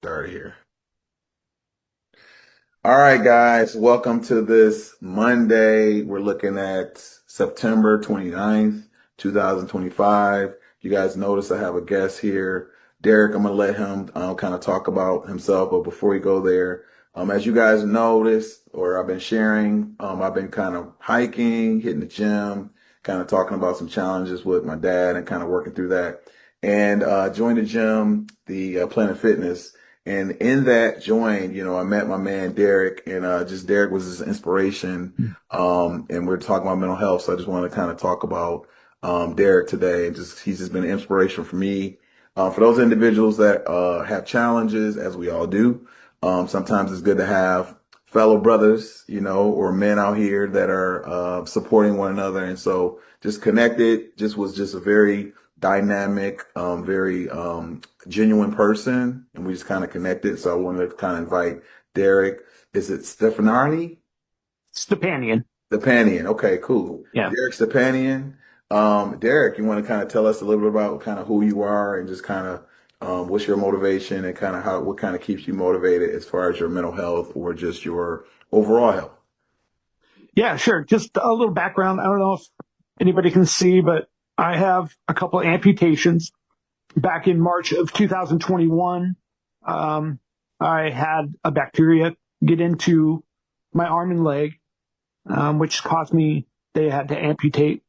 Started here. All right, guys, welcome to this Monday. We're looking at September 29th, 2025. You guys notice I have a guest here. Derrick, I'm going to let him kind of talk about himself. But before we go there, as you guys noticed, or I've been sharing, I've been kind of hiking, hitting the gym, kind of talking about some challenges with my dad and kind of working through that. And joined the gym, the Planet Fitness. And in that join, I met my man Derrick, and just Derrick was his inspiration. And we're talking about mental health, so I just want to kind of talk about Derrick today. And he's just been an inspiration for me. For those individuals that have challenges, as we all do, sometimes it's good to have fellow brothers, or men out here that are supporting one another. And so just connected, was just a very dynamic, very genuine person, and we just kind of connected. So I wanted to kind of invite Derrick. Is it Stepanian? Stepanian. Stepanian. Okay, cool. Yeah. Derrick Stepanian. Derrick, you want to kind of tell us a little bit about kind of who you are and just kind of what's your motivation and kind of what kind of keeps you motivated as far as your mental health or just your overall health? Yeah, sure. Just a little background. I don't know if anybody can see, but I have a couple of amputations. Back in March of 2021, I had a bacteria get into my arm and leg, which caused me, they had to amputate.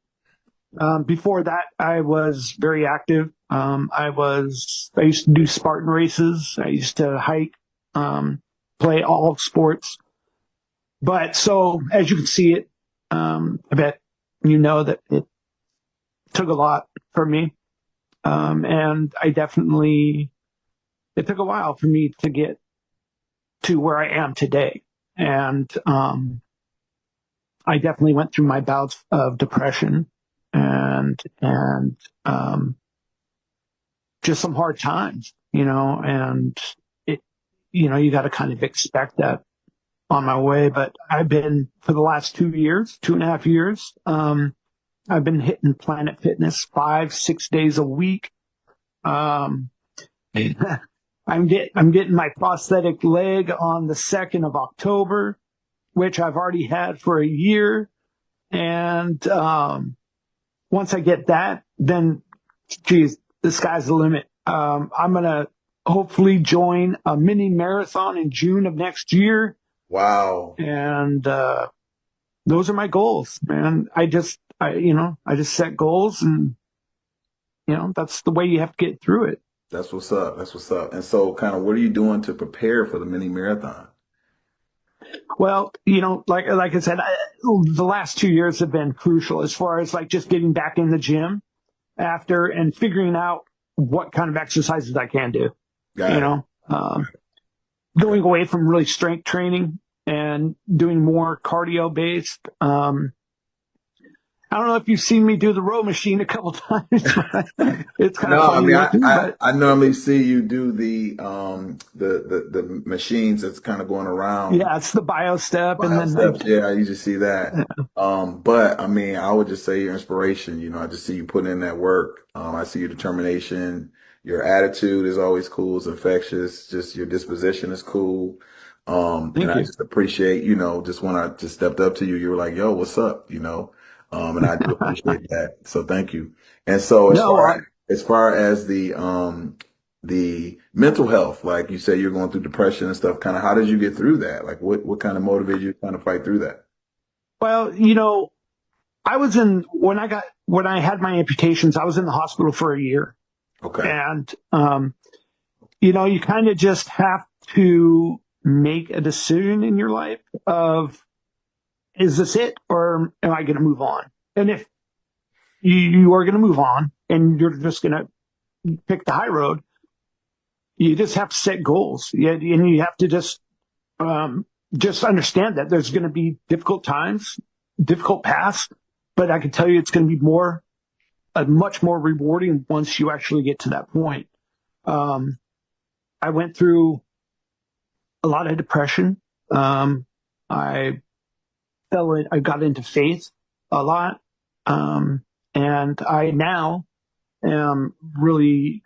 Before that, I was very active. I used to do Spartan races. I used to hike, play all sports. But so as you can see it, I bet you know that it took a lot for me. And it took a while for me to get to where I am today. And I definitely went through my bouts of depression and just some hard times, and you got to kind of expect that on my way. But I've been, for the last 2.5 years, I've been hitting Planet Fitness 5-6 days a week. I'm getting my prosthetic leg on the 2nd of October, which I've already had for a year. And once I get that, then, geez, the sky's the limit. I'm going to hopefully join a mini marathon in June of next year. Wow. And those are my goals, man. I just set goals, and that's the way you have to get through it. That's what's up. That's what's up. And so kind of what are you doing to prepare for the mini marathon? Well, like I said, the last 2 years have been crucial as far as like just getting back in the gym after and figuring out what kind of exercises I can do. Going away from really strength training and doing more cardio based. I don't know if you've seen me do the row machine a couple times. It's kind of funny. I normally see you do the machines that's kind of going around. Yeah, it's the bio step, and then I usually see that. But I mean, I would just say your inspiration. I just see you putting in that work. I see your determination. Your attitude is always cool. It's infectious. Just your disposition is cool. I just appreciate, just when I just stepped up to you, you were like, "Yo, what's up?" And I do appreciate that. So thank you. And so as far as the mental health, like you said, you're going through depression and stuff, kind of how did you get through that? Like what kind of motivated you to kind of fight through that? Well, I was when I had my amputations, I was in the hospital for a year. Okay. And, you kind of just have to make a decision in your life of, is this it, or am I going to move on? And if you are going to move on and you're just going to pick the high road, you just have to set goals. And you have to just understand that there's going to be difficult times, difficult paths, but I can tell you it's going to be much more rewarding once you actually get to that point. I went through a lot of depression. I got into faith a lot. And I now am really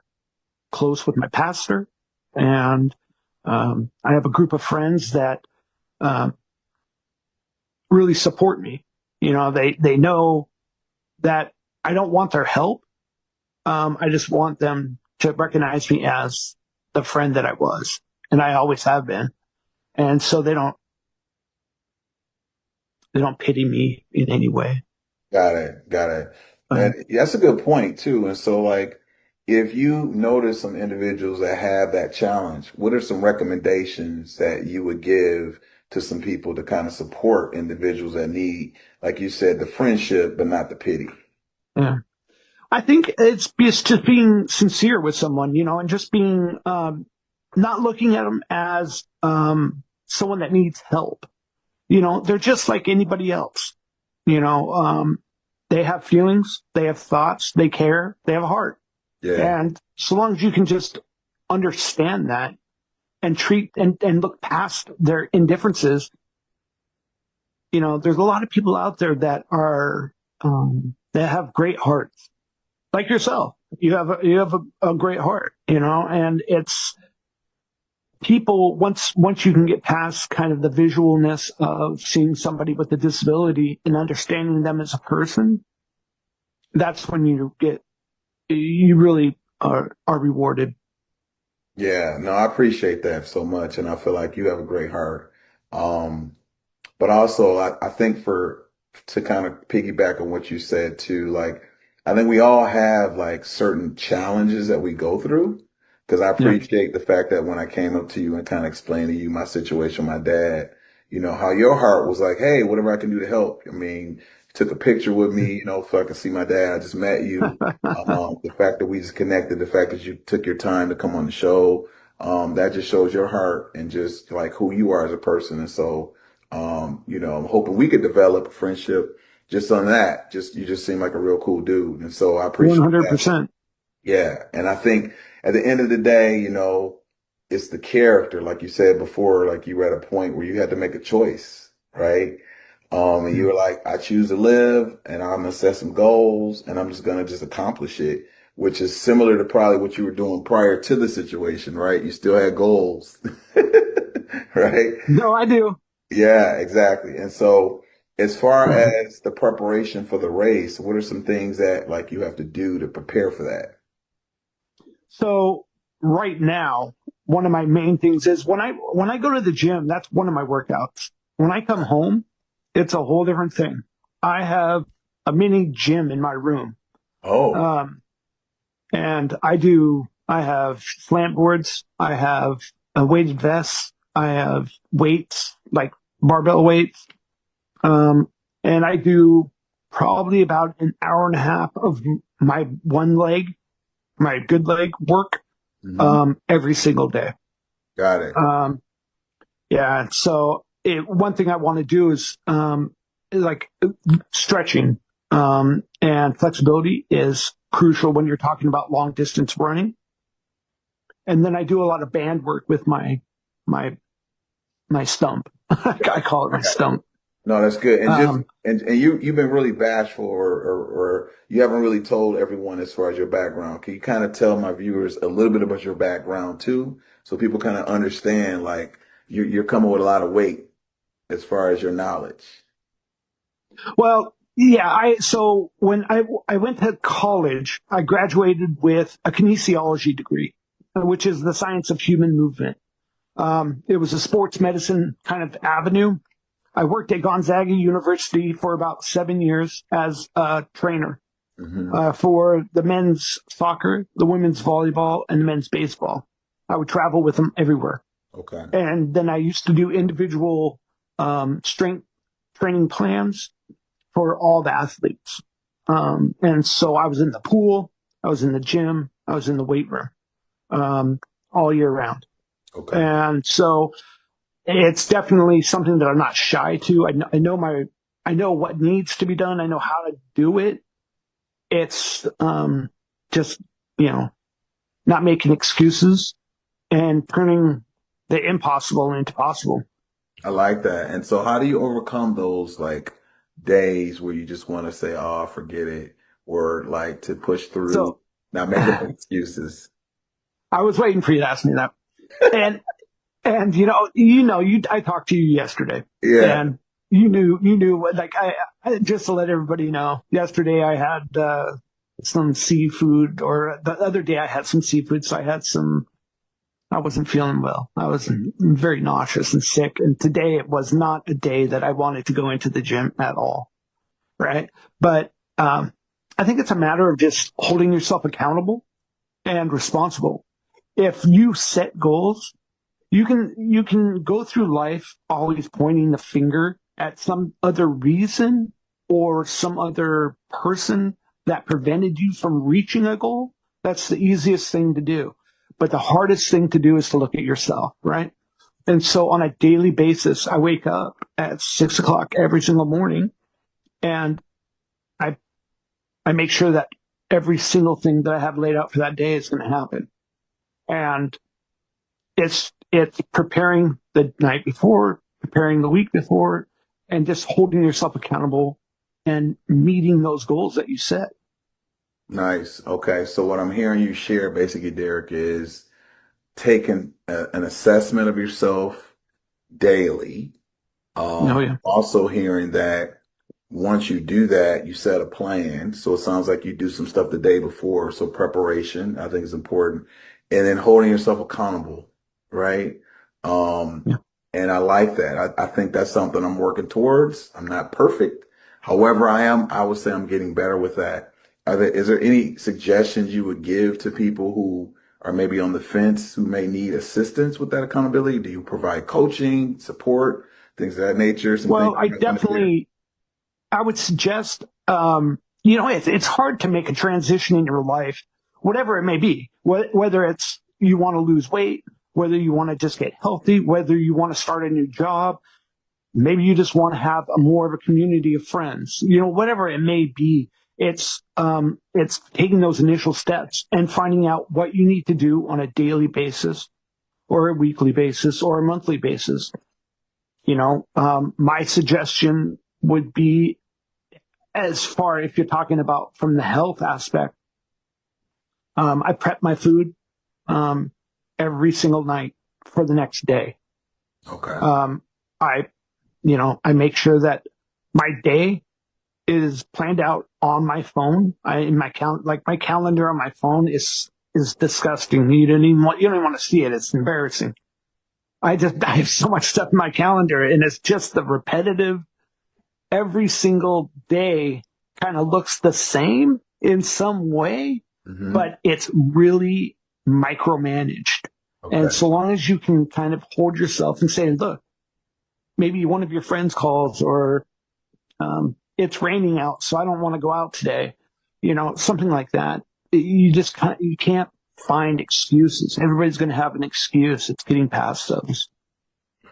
close with my pastor, and I have a group of friends that um, really support me. They know that I don't want their help. I just want them to recognize me as the friend that I was, and I always have been. And so they don't pity me in any way. Got it. Got it. Uh, And that's a good point too. And so like if you notice some individuals that have that challenge, what are some recommendations that you would give to some people to kind of support individuals that need, like you said, the friendship, but not the pity? yeah. I think it's just being sincere with someone, and just being not looking at them as someone that needs help. They're just like anybody else. You know, they have feelings, they have thoughts, they care, they have a heart. Yeah. And so long as you can just understand that and treat and look past their indifferences, there's a lot of people out there that are that have great hearts, like yourself. You have a great heart, and it's people once you can get past kind of the visualness of seeing somebody with a disability and understanding them as a person, that's when you really are rewarded. Yeah. No, I appreciate that so much. And I feel like you have a great heart. Um, But also, I think to kind of piggyback on what you said too, like, I think we all have like certain challenges that we go through. Cause I Yeah. appreciate the fact that when I came up to you and kind of explained to you my situation with my dad, how your heart was like, hey, whatever I can do to help. I mean, you took a picture with me, so I can see my dad. I just met you. The fact that we just connected, the fact that you took your time to come on the show, that just shows your heart and just like who you are as a person. And so, I'm hoping we could develop a friendship just on that. You just seem like a real cool dude. And so I appreciate that. 100%. Yeah. And I think at the end of the day, it's the character, like you said before, like you were at a point where you had to make a choice, right? And you were like, I choose to live and I'm gonna set some goals and I'm just gonna just accomplish it, which is similar to probably what you were doing prior to the situation, right? You still had goals, right? No, I do. Yeah, exactly. And so as far as the preparation for the race, what are some things that like you have to do to prepare for that? So right now, one of my main things is when I go to the gym, that's one of my workouts. When I come home, it's a whole different thing. I have a mini gym in my room. Oh, Um, and I have slant boards. I have a weighted vest. I have weights, like barbell weights. Um, and I do probably about an hour and a half of my one leg, my good leg work, hmm. every single day. Got it. Um, yeah. So one thing I want to do is, like stretching, and flexibility is crucial when you're talking about long distance running. And then I do a lot of band work with my, my stump. I call it my stump. No, that's good. And just Um, and you've been really bashful or you haven't really told everyone as far as your background. Can you kind of tell my viewers a little bit about your background too, so people kind of understand like you're coming with a lot of weight as far as your knowledge. well, yeah, so when I went to college, I graduated with a kinesiology degree, which is the science of human movement. It was a sports medicine kind of avenue. I worked at Gonzaga University for about 7 years as a trainer, Hmm. for the men's soccer, the women's volleyball, and the men's baseball. I would travel with them everywhere. Okay. And then I used to do individual strength training plans for all the athletes. And so I was in the pool, I was in the gym, I was in the weight room, all year round. Okay. And so it's definitely something that I'm not shy to. I know what needs to be done. I know how to do it. It's just, you know, not making excuses and turning the impossible into possible. I like that. And so how do you overcome those like days where you just want to say, oh, forget it, or like to push through, So not making I excuses? was waiting for you to ask me that. And And I talked to you yesterday, Yeah. and you knew what, like, I just to let everybody know, yesterday I had some seafood, or the other day I had some seafood, so I wasn't feeling well. I was very nauseous and sick, and today it was not a day that I wanted to go into the gym at all, right? But I think it's a matter of just holding yourself accountable and responsible. If you set goals, you can go through life always pointing the finger at some other reason or some other person that prevented you from reaching a goal. That's the easiest thing to do. But the hardest thing to do is to look at yourself, right? And so on a daily basis, I wake up at 6 o'clock every single morning, and I I make sure that every single thing that I have laid out for that day is going to happen. And it's preparing the night before, preparing the week before, and just holding yourself accountable and meeting those goals that you set. Nice. Okay. So what I'm hearing you share basically, Derek, is taking an assessment of yourself daily. Oh yeah. Also hearing that once you do that, you set a plan. So it sounds like you do some stuff the day before. So preparation, I think is important. And then holding yourself accountable, right? Um, Yeah. and I like that. I think that's something I'm working towards. I'm not perfect. However, I would say I'm getting better with that. Is there any suggestions you would give to people who are maybe on the fence, who may need assistance with that accountability? Do you provide coaching, support, things of that nature? Some things Well, I you might want to share. definitely, I would suggest, it's hard to make a transition in your life, whatever it may be, whether it's you want to lose weight, whether you want to just get healthy, whether you want to start a new job, maybe you just want to have more of a community of friends, whatever it may be. It's taking those initial steps and finding out what you need to do on a daily basis or a weekly basis or a monthly basis. My suggestion would be, as far if you're talking about from the health aspect, I prep my food um, every single night for the next day. Okay. I, I make sure that my day is planned out on my phone. In my like my calendar on my phone is disgusting. You don't even want to see it. It's embarrassing. I have so much stuff in my calendar, and it's just the repetitive. Every single day kind of looks the same in some way, Hmm. but it's really micromanaged. And Okay. so long as you can kind of hold yourself and say, look, maybe one of your friends calls, or it's raining out, so I don't want to go out today, something like that. You can't find excuses. Everybody's going to have an excuse. It's getting past those.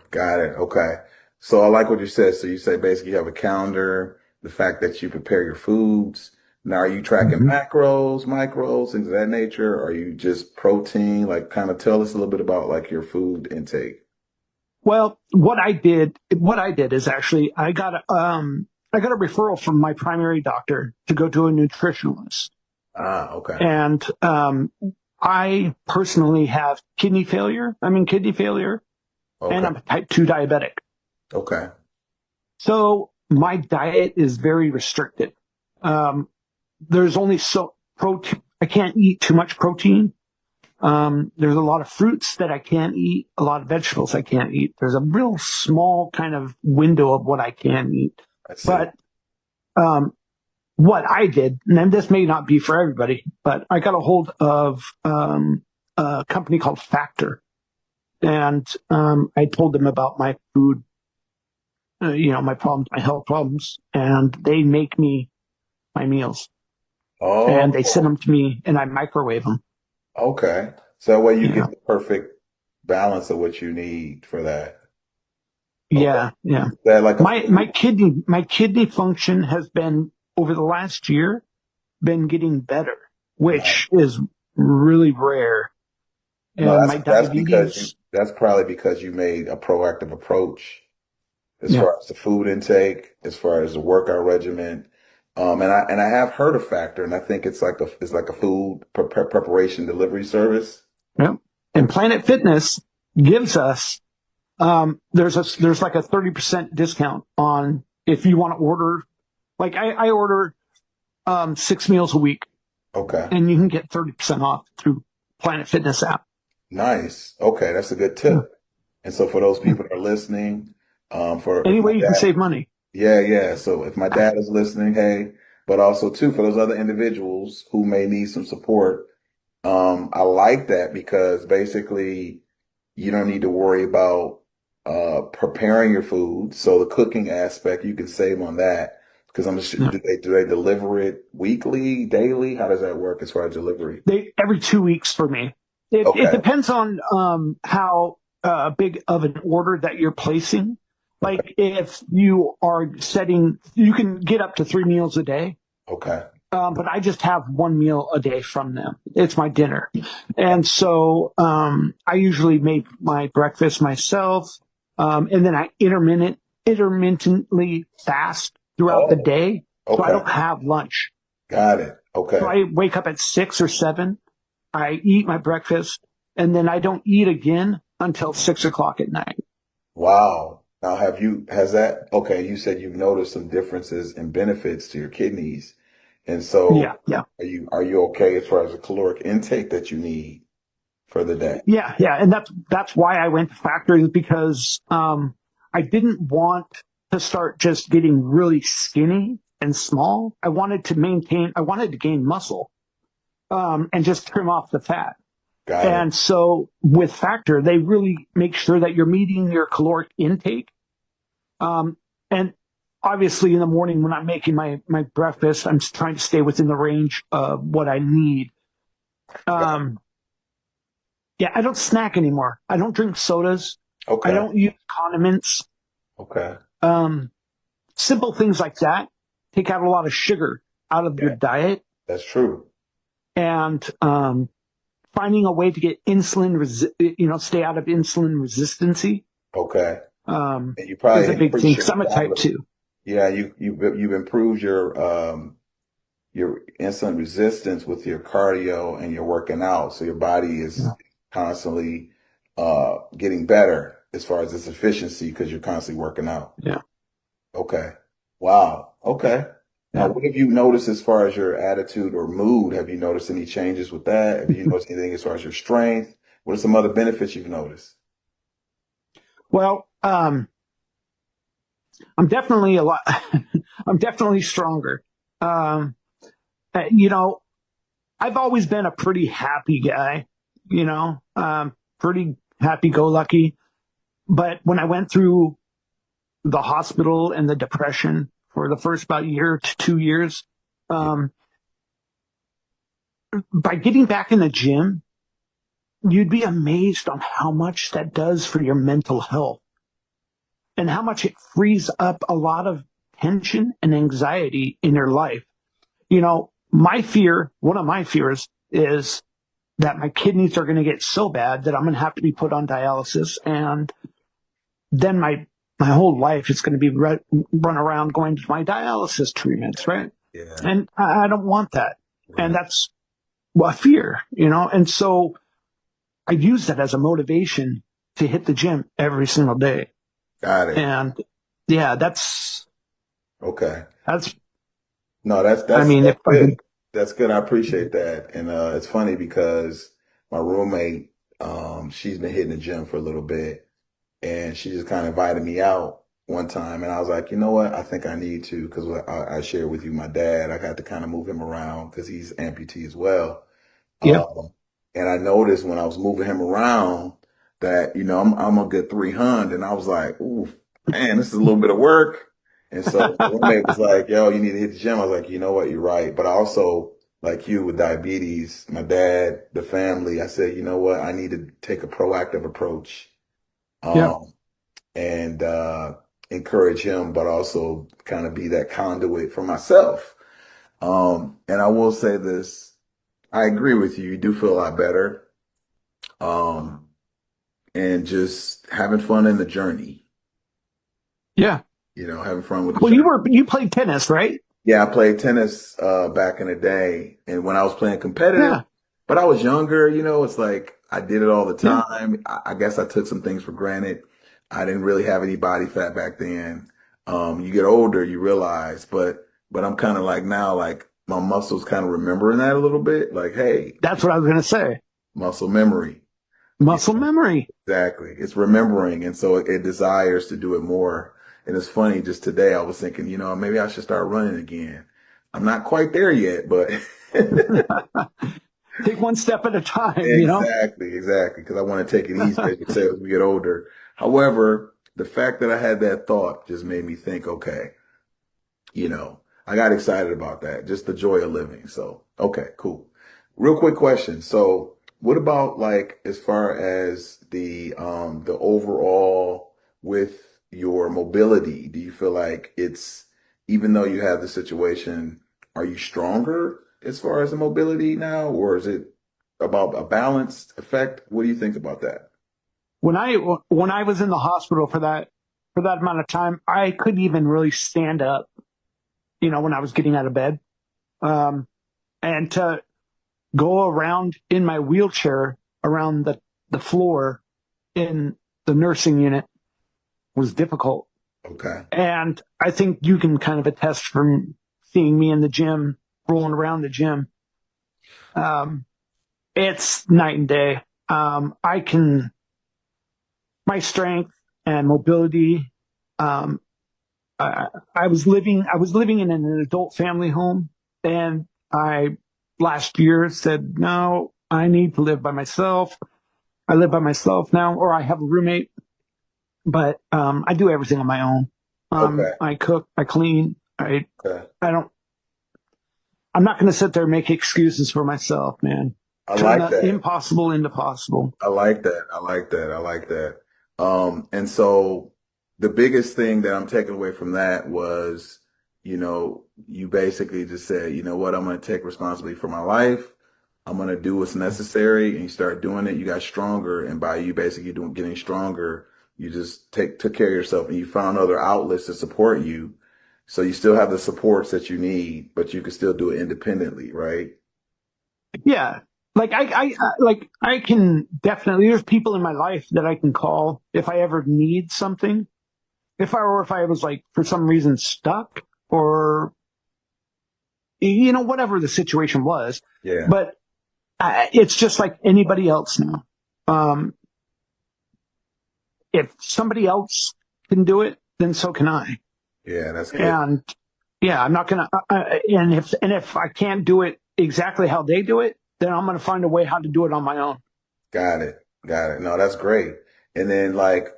Got it. Okay. So I like what you said. So you say basically you have a calendar, the fact that you prepare your foods. Now, are you tracking Mm-hmm. macros, micros, things of that nature? Are you just protein? Like, kind of tell us a little bit about like your food intake. Well, what I did is actually I got a referral from my primary doctor to go to a nutritionalist. Ah, okay. And I personally have kidney failure. I'm in kidney failure, and Okay. I'm a type 2 diabetic. Okay. So my diet is very restricted. Um, there's only so protein. I can't eat too much protein. There's a lot of fruits that I can't eat, a lot of vegetables I can't eat. There's a real small kind of window of what I can eat. I see. But um, what I did, and this may not be for everybody, but I got a hold of a company called Factor, and I told them about my food, my problems, my health problems, and they make me my meals, and they send Oh, them to me, and I microwave them. okay. So that way you Yeah, get the perfect balance of what you need for that. Okay. yeah, yeah. Is that like a My kidney function has been, over the last year, been getting better, no, which is really rare. no, And my diabetes, that's probably because you made a proactive approach as yeah, far as the food intake, as far as the workout regimen. And I have heard of Factor, and I think it's like a food preparation delivery service. yeah. And And Planet Fitness. gives us, there's like a 30% discount on if you want to order. Like I order 6 meals a week, Okay. and you can get 30% off through Planet Fitness app. Nice. Okay, that's a good Yeah. tip. And so for those people that are listening, for if Any my way you can dad, save money. yeah, yeah. So if my dad is listening, hey, but also too for those other individuals who may need some support, I like that because basically you don't need to worry about preparing your food. So the cooking aspect, you can save on that. Because I'm just, Yeah. do they deliver it weekly, daily? How does that work as far as delivery? They every 2 weeks for me. It Okay. depends on how big of an order that you're placing. Okay. Like if you are setting, you can get up to 3 meals a day. Okay. But I just have 1 meal a day from them. It's my dinner. And so I usually make my breakfast myself. And then I intermittently fast throughout the Oh, day. So I okay. don't have lunch. Got it. So Okay. I wake up at 6 or 7. I eat my breakfast, and then I don't eat again until 6 o'clock at night. Wow. Now, has that, okay, you said you've noticed some differences in benefits to your kidneys. And Yeah, so yeah, are you okay as far as the caloric intake that you need for the day? yeah. And that's why I went to factories, because I didn't want to start just getting really skinny and small. I wanted to gain muscle, and just trim off the fat. Got it. And so with Factor, they really make sure that you're meeting your caloric intake. And obviously in the morning when I'm making my breakfast, I'm trying to stay within the range of what I need. Got it. Um, yeah, I don't snack anymore. I don't drink sodas. I Okay. don't use condiments. Okay. Um, Simple things like that take out a lot of sugar out of your Yeah, diet, that's true. and finding a way to get stay out of insulin resistancy, Okay. um, And you is probably a big thing. increase Because your I'm a type metabolism. 2. Yeah, you've improved your insulin resistance with your cardio and your working out. So your body is Yeah. constantly getting better as far as its efficiency because you're constantly working out. Yeah. Okay. Wow. Okay. Now, Yeah. what have you noticed as far as your attitude or mood? Have you noticed any changes with that? Have you noticed anything as far as your strength? What are some other benefits you've noticed? Well, I'm definitely a lot. I'm definitely stronger. Um, you know, I've always been a pretty happy guy. Pretty happy-go-lucky. But when I went through the hospital and the depression for the first about year to 2 years, Yeah. um, by getting back in the gym, you'd be amazed on how much that does for your mental health, and how much it frees up a lot of tension and anxiety in your life. One of my fears is that my kidneys are going to get so bad that I'm going to have to be put on dialysis. And then my whole life is going to be run around going to my dialysis treatments, right? Yeah. And I don't want that. And Right. that's a fear. And so I use that as a motivation to hit the gym every single day. Got it. And yeah, Okay. that's, No, that's I that's mean, if that's I good. could, That's good. I appreciate that. And it's funny because my roommate, she's been hitting the gym for a little bit, and she just kind of invited me out one time, and I was like, you know what? I think I need to because I shared with you my dad. I got to kind of move him around because he's amputee as well. yeah, Um, and I noticed when I was moving him around that, I'm a good 300. And I was like, ooh, man, this is a little bit of work. And so my roommate was like, yo, you need to hit the gym. I was like, you know what? You're right. But I also, like you with diabetes, my dad, the family, I said, you know what? I need to take a proactive approach, yeah, um, and encourage him, but also kind of be that conduit for myself. And I will say this. I agree with you. You do feel a lot better. Um, and just having fun in the journey, yeah. having fun with the Well, journey. you played tennis, right? Yeah, I played tennis back in the day, and when I was playing competitive, Yeah, but I was younger, it's like I did it all the Yeah, time. I guess I took some things for granted. I didn't really have any body fat back then. You get older, you realize, but I'm kind of like now, like my muscles kind of remembering that a little bit. Like, hey, that's what I was going to say. muscle memory. You Muscle know, memory. exactly. It's remembering, and so it desires to do it more. And it's funny, just today I was thinking, maybe I should start running again. I'm not quite there yet, but Take one step at a time, you know? exactly, exactly. Because I want to take it easy, as you say, as we get older. However, the fact that I had that thought just made me think, okay, I got excited about that, just the joy of living. So, okay, cool. Real quick question. So, what about like as far as the overall with your mobility? Do you feel like it's even though you have the situation, are you stronger as far as the mobility now, or is it about a balanced effect? What do you think about that? When I was in the hospital for that amount of time, I couldn't even really stand up, when I was getting out of bed. Um, and to go around in my wheelchair around the floor in the nursing unit was difficult. Okay. And I think you can kind of attest from seeing me in the gym, rolling around the gym. Um, it's night and day. My strength and mobility. Um, I was living in an adult family home, and I last year said, no, I need to live by myself. I live by myself now, or I have a roommate, but I do everything on my own. Okay. I cook, I clean. Okay. I don't. I'm not going to sit there and make excuses for myself, man. I Turn like the that. impossible into possible. I like that. I like that. I like that. And so the biggest thing that I'm taking away from that was, you basically just said, you know what, I'm going to take responsibility for my life. I'm going to do what's necessary. And you start doing it. You got stronger. And by you basically getting stronger, you just took care of yourself and you found other outlets to support you. So you still have the supports that you need, but you can still do it independently, right? Yeah. Like I can definitely, there's people in my life that I can call if I ever need something. If I was like, for some reason stuck or, whatever the situation was, Yeah. but it's just like anybody else now. Um, if somebody else can do it, then so can I. Yeah. That's good. And yeah, I'm not gonna. And if I can't do it exactly how they do it, then I'm gonna find a way how to do it on my own. Got it. Got it. No, that's great. And then like,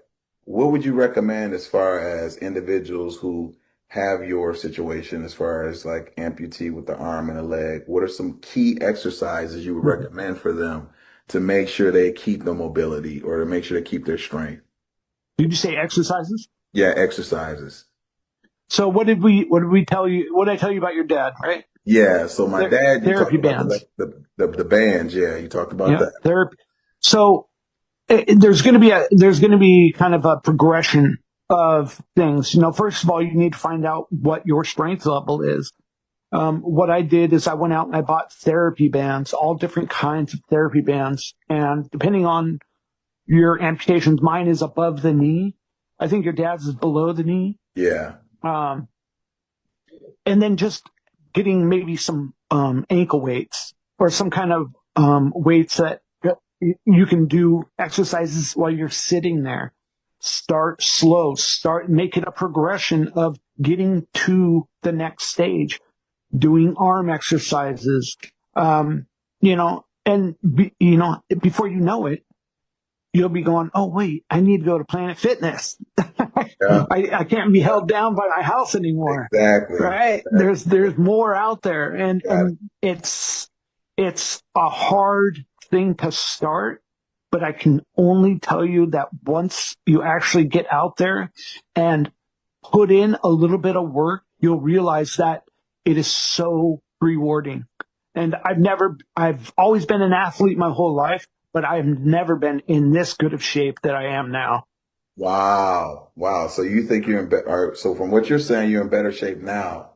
what would you recommend as far as individuals who have your situation as far as like amputee with the arm and the leg? What are some key exercises you would recommend for them to make sure they keep the mobility or to make sure they keep their strength? Did you say exercises? Yeah, exercises. So what did we tell you? What did I tell you about your dad? Right? Yeah. So my dad, you Therapy talked about bands. the bands. Yeah, you talked about Yeah, that. therapy. So there's going to be kind of a progression of things. First of all, you need to find out what your strength level is. What I did is I went out and I bought therapy bands, all different kinds of therapy bands, and depending on your amputations, mine is above the knee. I think your dad's is below the knee. Yeah. Um, and then just getting maybe some ankle weights or some kind of weights that you can do exercises while you're sitting there. Start slow, make it a progression of getting to the next stage, doing arm exercises, before you know it, you'll be going, oh, wait, I need to go to Planet Fitness. Yeah. I can't be Yeah. held down by my house anymore. Exactly. Right? There's more out there. And, Got it. and it's a hard thing to start, but I can only tell you that once you actually get out there and put in a little bit of work, you'll realize that it is so rewarding. And I've always been an athlete my whole life, but I've never been in this good of shape that I am now. Wow. Wow. So you think you're in better, so from what you're saying, you're in better shape now.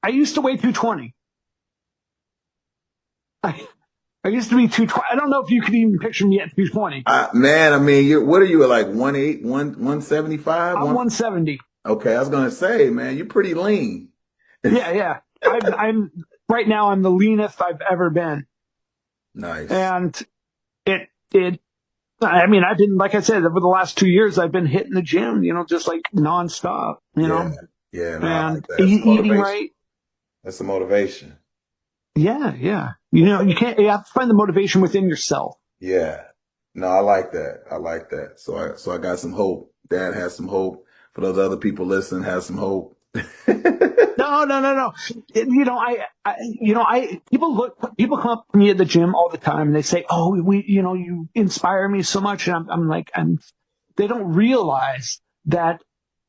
I used to weigh 220. I used to be 220. I don't know if you could even picture me at 220. Man, I mean, what are you like 175? I'm 170. Okay, I was gonna say, man, you're pretty lean. Yeah, yeah. I'm right now. I'm the leanest I've ever been, Nice. and it. I mean, I've been, like I said, over the last 2 years, I've been hitting the gym, just like nonstop, Yeah. Yeah, no, I like and that. That's the eating motivation. right. That's the motivation. Yeah, yeah. You have to find the motivation within yourself. Yeah. No, I like that. I like that. So I got some hope. Dad has some hope. For those other people listening, has some hope. No, no, no, no. People come up to me at the gym all the time and they say, "Oh, you inspire me so much." And I'm like, they don't realize that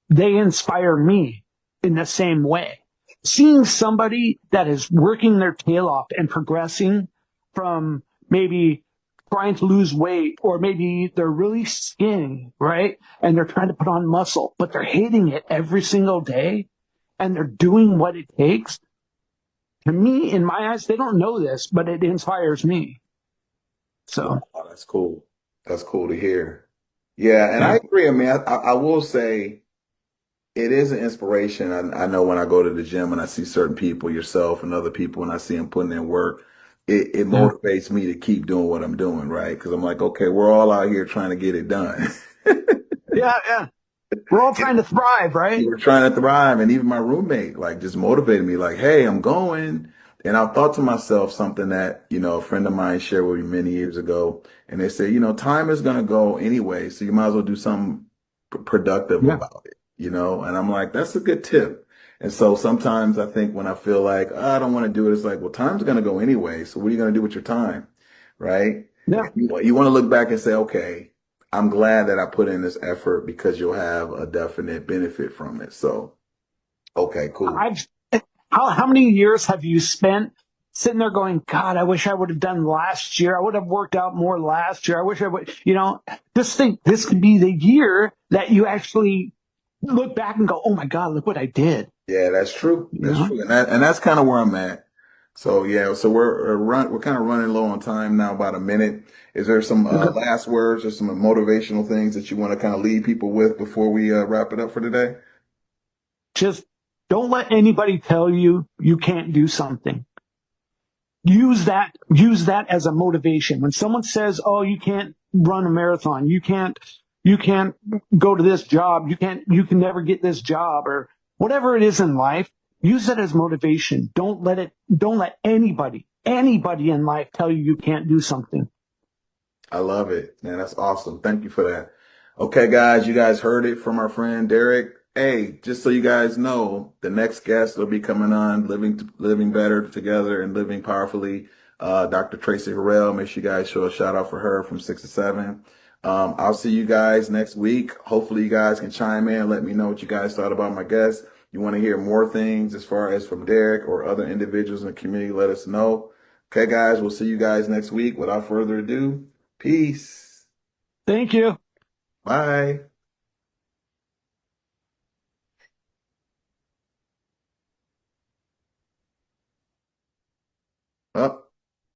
they inspire me in the same way. Seeing somebody that is working their tail off and progressing from maybe trying to lose weight, or maybe they're really skinny, right? And they're trying to put on muscle, but they're hating it every single day and they're doing what it takes. To me, in my eyes, they don't know this, but it inspires me. So, Wow, that's cool. That's cool to hear. Yeah, and I yeah. agree. I mean, I will say it is an inspiration. I know when I go to the gym and I see certain people, yourself and other people, and I see them putting in work, it Yeah. motivates me to keep doing what I'm doing, right? Because I'm like, okay, we're all out here trying to get it done. Yeah. Yeah. We're all trying to thrive, You right? were trying to thrive. And even my roommate, like, just motivated me, like, hey, I'm going. And I thought to myself something that, a friend of mine shared with me many years ago. And they said, time is going to go anyway. So you might as well do something productive Yeah. about it, And I'm like, that's a good tip. And so sometimes I think when I feel like, "Oh, I don't want to do it, it's like, well, time's going to go anyway. So what are you going to do with your time? Right? Yeah. And you want to look back and say, okay, I'm glad that I put in this effort because you'll have a definite benefit from it. So, okay, cool. I've how many years have you spent sitting there going, God, I wish I would have done last year. I would have worked out more last year. I wish I would, just think this could be the year that you actually look back and go, oh my God, look what I did. Yeah, that's true. You That's know? true. And that's kind of where I'm at. So yeah, so we're kind of running low on time now, about a minute. Is there some Okay. last words or some motivational things that you want to kind of leave people with before we wrap it up for today? Just don't let anybody tell you you can't do something. Use that as a motivation. When someone says, "Oh, you can't run a marathon, you can't go to this job, you can never get this job," or whatever it is in life, use that as motivation. Don't let anybody in life tell you can't do something. I love it, man. That's awesome. Thank you for that. Okay, guys, you guys heard it from our friend Derrick. Hey, just so you guys know, the next guest will be coming on, living better together and living powerfully. Dr. Tracy Harrell. Make sure you guys show a shout out for her from 6 to 7. I'll see you guys next week. Hopefully, you guys can chime in and let me know what you guys thought about my guest. You want to hear more things as far as from Derrick or other individuals in the community, let us know. Okay, guys, we'll see you guys next week. Without further ado, peace. Thank you. Bye. Up.